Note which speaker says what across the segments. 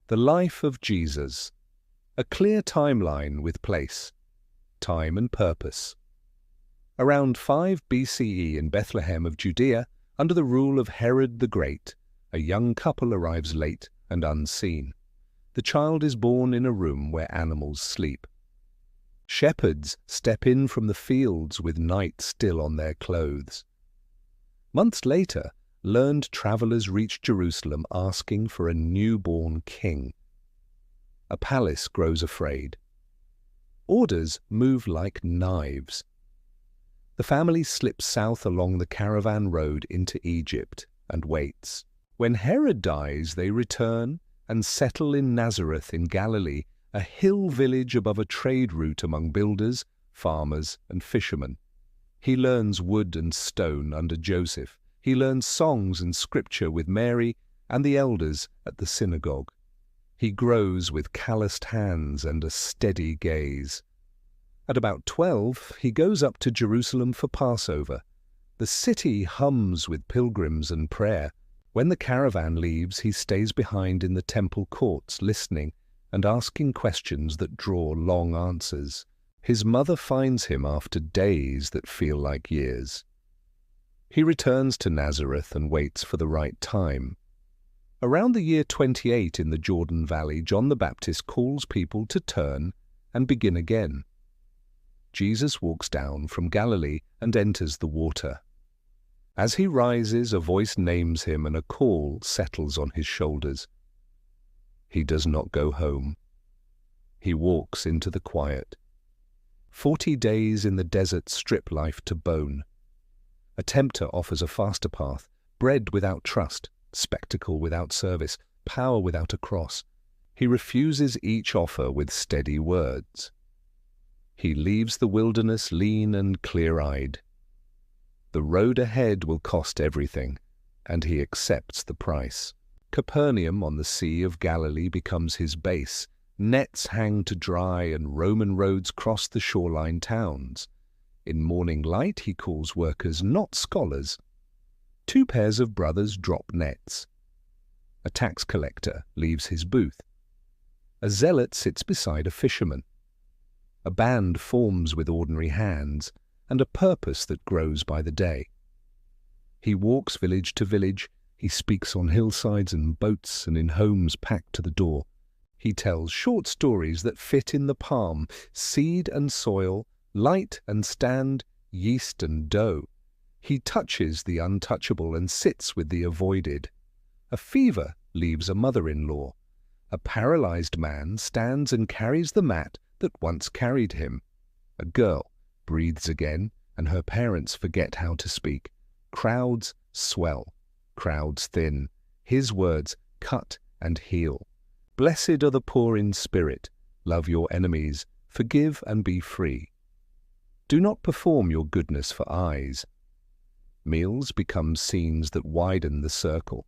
Speaker 1: The life of Jesus. A clear timeline with place, time and purpose. Around 5 BCE in Bethlehem of Judea, under the rule of Herod the Great, a young couple arrives late and unseen. The child is born in a room where animals sleep. Shepherds step in from the fields with night still on their clothes. Months later, learned travelers reach Jerusalem asking for a newborn king. A palace grows afraid. Orders move like knives. The family slips south along the caravan road into Egypt and waits. When Herod dies, they return and settle in Nazareth in Galilee, a hill village above a trade route among builders, farmers, and fishermen. He learns wood and stone under Joseph. He learns songs and scripture with Mary and the elders at the synagogue. He grows with calloused hands and a steady gaze. At about 12, he goes up to Jerusalem for Passover. The city hums with pilgrims and prayer. When the caravan leaves, he stays behind in the temple courts, listening and asking questions that draw long answers. His mother finds him after days that feel like years. He returns to Nazareth and waits for the right time. Around the year 28 in the Jordan Valley, John the Baptist calls people to turn and begin again. Jesus walks down from Galilee and enters the water. As he rises, a voice names him and a call settles on his shoulders. He does not go home. He walks into the quiet. 40 days in the desert strip life to bone. A tempter offers a faster path, bread without trust, spectacle without service, power without a cross. He refuses each offer with steady words. He leaves the wilderness lean and clear-eyed. The road ahead will cost everything, and he accepts the price. Capernaum on the Sea of Galilee becomes his base. Nets hang to dry and Roman roads cross the shoreline towns. In morning light he calls workers not scholars. 2 pairs of brothers drop nets. A tax collector leaves his booth. A zealot sits beside a fisherman. A band forms with ordinary hands, and a purpose that grows by the day. He walks village to village. He speaks on hillsides and boats and in homes packed to the door. He tells short stories that fit in the palm, seed and soil, light and stand, yeast and dough. He touches the untouchable and sits with the avoided. A fever leaves a mother-in-law. A paralyzed man stands and carries the mat that once carried him. A girl breathes again, and her parents forget how to speak. Crowds swell, crowds thin. His words cut and heal. Blessed are the poor in spirit. Love your enemies. Forgive and be free. Do not perform your goodness for eyes. Meals become scenes that widen the circle.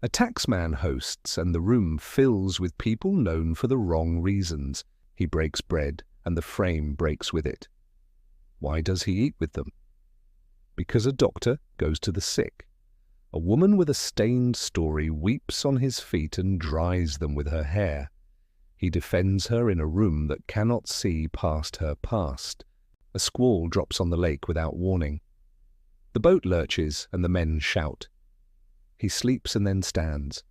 Speaker 1: A taxman hosts, and the room fills with people known for the wrong reasons. He breaks bread, and the frame breaks with it. Why does he eat with them? Because a doctor goes to the sick. A woman with a stained story weeps on his feet and dries them with her hair. He defends her in a room that cannot see past her past. A squall drops on the lake without warning. The boat lurches and the men shout. He sleeps and then stands.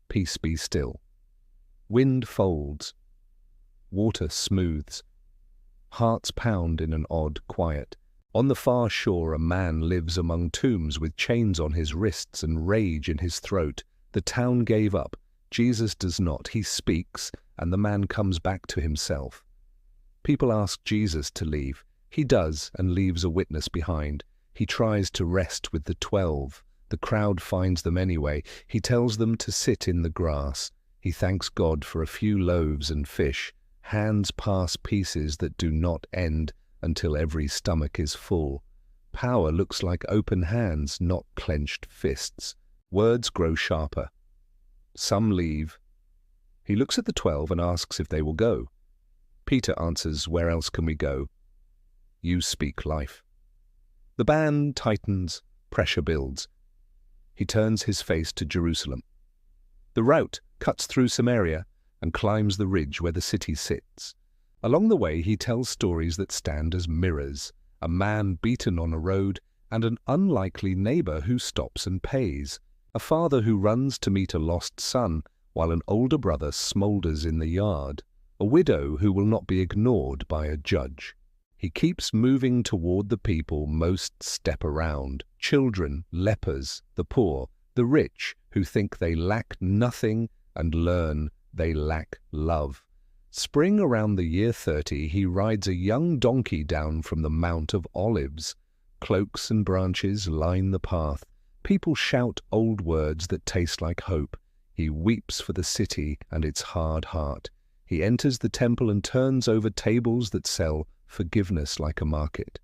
Speaker 1: Peace be still. Wind folds. Water smooths. Hearts pound in an odd quiet. On the far shore a man lives among tombs with chains on his wrists and rage in his throat. The town gave up. Jesus does not. He speaks, and the man comes back to himself. People ask Jesus to leave. He does, and leaves a witness behind. He tries to rest with the 12. The crowd finds them anyway. He tells them to sit in the grass. He thanks God for a few loaves and fish. Hands pass pieces that do not end until every stomach is full. Power looks like open hands, not clenched fists. Words grow sharper. Some leave. He looks at the 12 and asks if they will go. Peter answers, "Where else can we go? You speak life." The band tightens, pressure builds. He turns his face to Jerusalem. The route cuts through Samaria, and climbs the ridge where the city sits. Along the way, he tells stories that stand as mirrors: a man beaten on a road, and an unlikely neighbor who stops and pays, a father who runs to meet a lost son, while an older brother smoulders in the yard, a widow who will not be ignored by a judge. He keeps moving toward the people most step around: children, lepers, the poor, the rich who think they lack nothing and learn they lack love. Spring around the year 30, he rides a young donkey down from the Mount of Olives. Cloaks and branches line the path. People shout old words that taste like hope. He weeps for the city and its hard heart. He enters the temple and turns over tables that sell forgiveness like a market.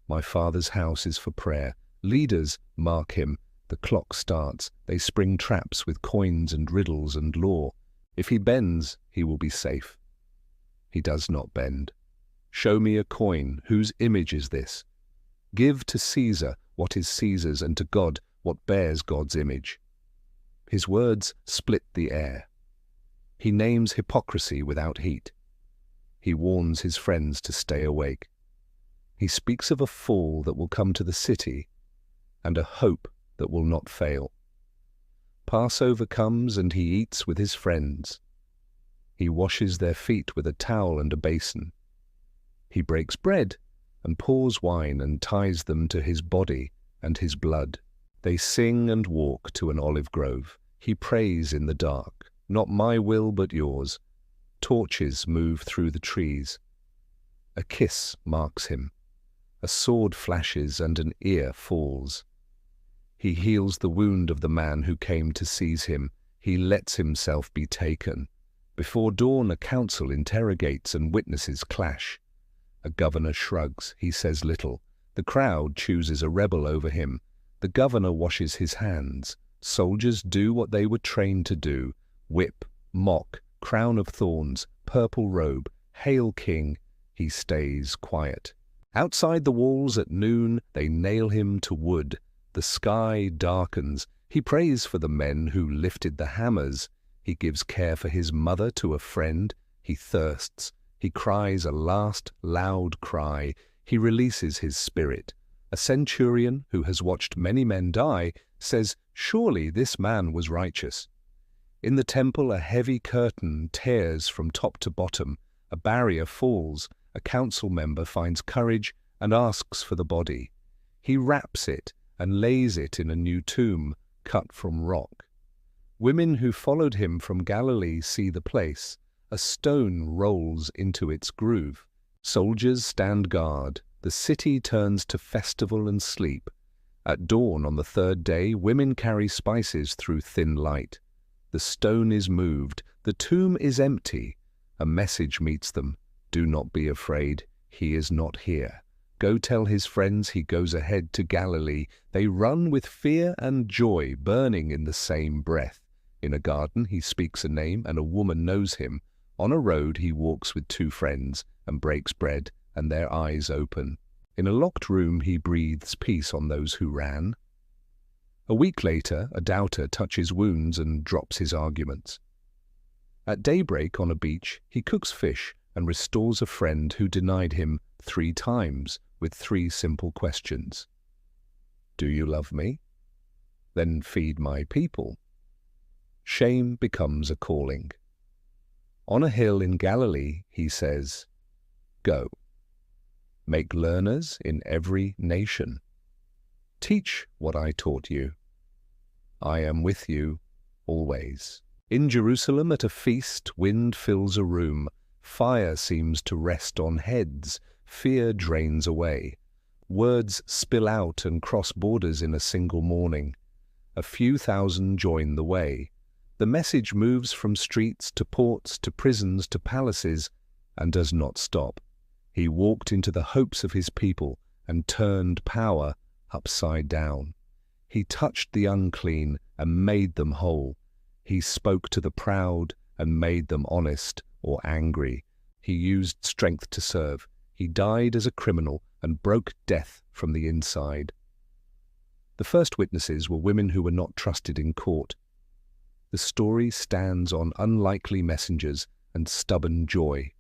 Speaker 1: My Father's house is for prayer. Leaders mark him. The clock starts. They spring traps with coins and riddles and law. If he bends, he will be safe. He does not bend. Show me a coin. Whose image is this? Give to Caesar what is Caesar's, and to God what bears God's image. His words split the air. He names hypocrisy without heat. He warns his friends to stay awake. He speaks of a fall that will come to the city and a hope that will not fail. Passover comes and he eats with his friends. He washes their feet with a towel and a basin. He breaks bread and pours wine and ties them to his body and his blood. They sing and walk to an olive grove. He prays in the dark: not my will but yours. Torches move through the trees. A kiss marks him. A sword flashes and an ear falls. He heals the wound of the man who came to seize him. He lets himself be taken. Before dawn, a council interrogates and witnesses clash. A governor shrugs. He says little. The crowd chooses a rebel over him. The governor washes his hands. Soldiers do what they were trained to do: whip, mock, crown of thorns, purple robe. Hail, king! He stays quiet. Outside the walls at noon, they nail him to wood. The sky darkens. He prays for the men who lifted the hammers. He gives care for his mother to a friend. He thirsts. He cries a last loud cry. He releases his spirit. A centurion who has watched many men die says, "Surely this man was righteous." In the temple, a heavy curtain tears from top to bottom. A barrier falls. A council member finds courage and asks for the body. He wraps it and lays it in a new tomb cut from rock. Women who followed him from Galilee see the place. A stone rolls into its groove. Soldiers stand guard. The city turns to festival and sleep. At dawn on the third day, women carry spices through thin light. The stone is moved. The tomb is empty. A message meets them: do not be afraid. He is not here. Go tell his friends he goes ahead to Galilee. They run with fear and joy, burning in the same breath. In a garden he speaks a name, and a woman knows him. On a road he walks with two friends, and breaks bread, and their eyes open. In a locked room he breathes peace on those who ran. A week later, a doubter touches wounds and drops his arguments. At daybreak on a beach, he cooks fish and restores a friend who denied him 3 times with 3 simple questions. Do you love me? Then feed my people. Shame becomes a calling. On a hill in Galilee, he says, Go. Make learners in every nation. Teach what I taught you. I am with you always. In Jerusalem at a feast, wind fills a room. Fire seems to rest on heads. Fear drains away. Words spill out and cross borders in a single morning. A few thousand join the way. The message moves from streets to ports to prisons to palaces and does not stop. He walked into the hopes of his people and turned power upside down. He touched the unclean and made them whole. He spoke to the proud and made them honest or angry. He used strength to serve. He died as a criminal and broke death from the inside. The first witnesses were women who were not trusted in court. The story stands on unlikely messengers and stubborn joy.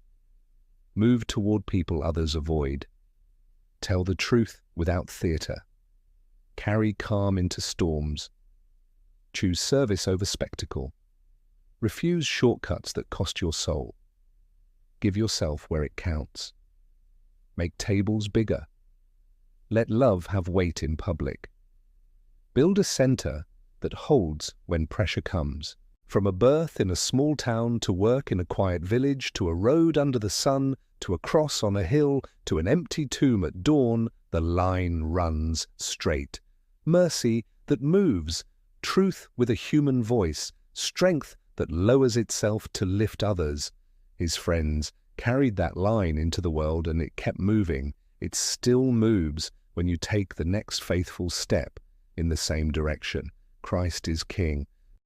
Speaker 1: Move toward people others avoid. Tell the truth without theatre. Carry calm into storms. Choose service over spectacle. Refuse shortcuts that cost your soul. Give yourself where it counts. Make tables bigger. Let love have weight in public. Build a center that holds when pressure comes. From a birth in a small town to work in a quiet village, to a road under the sun, to a cross on a hill, to an empty tomb at dawn, the line runs straight. Mercy that moves, truth with a human voice, strength that lowers itself to lift others. His friends carried that line into the world and it kept moving. It still moves when you take the next faithful step in the same direction. Christ is King.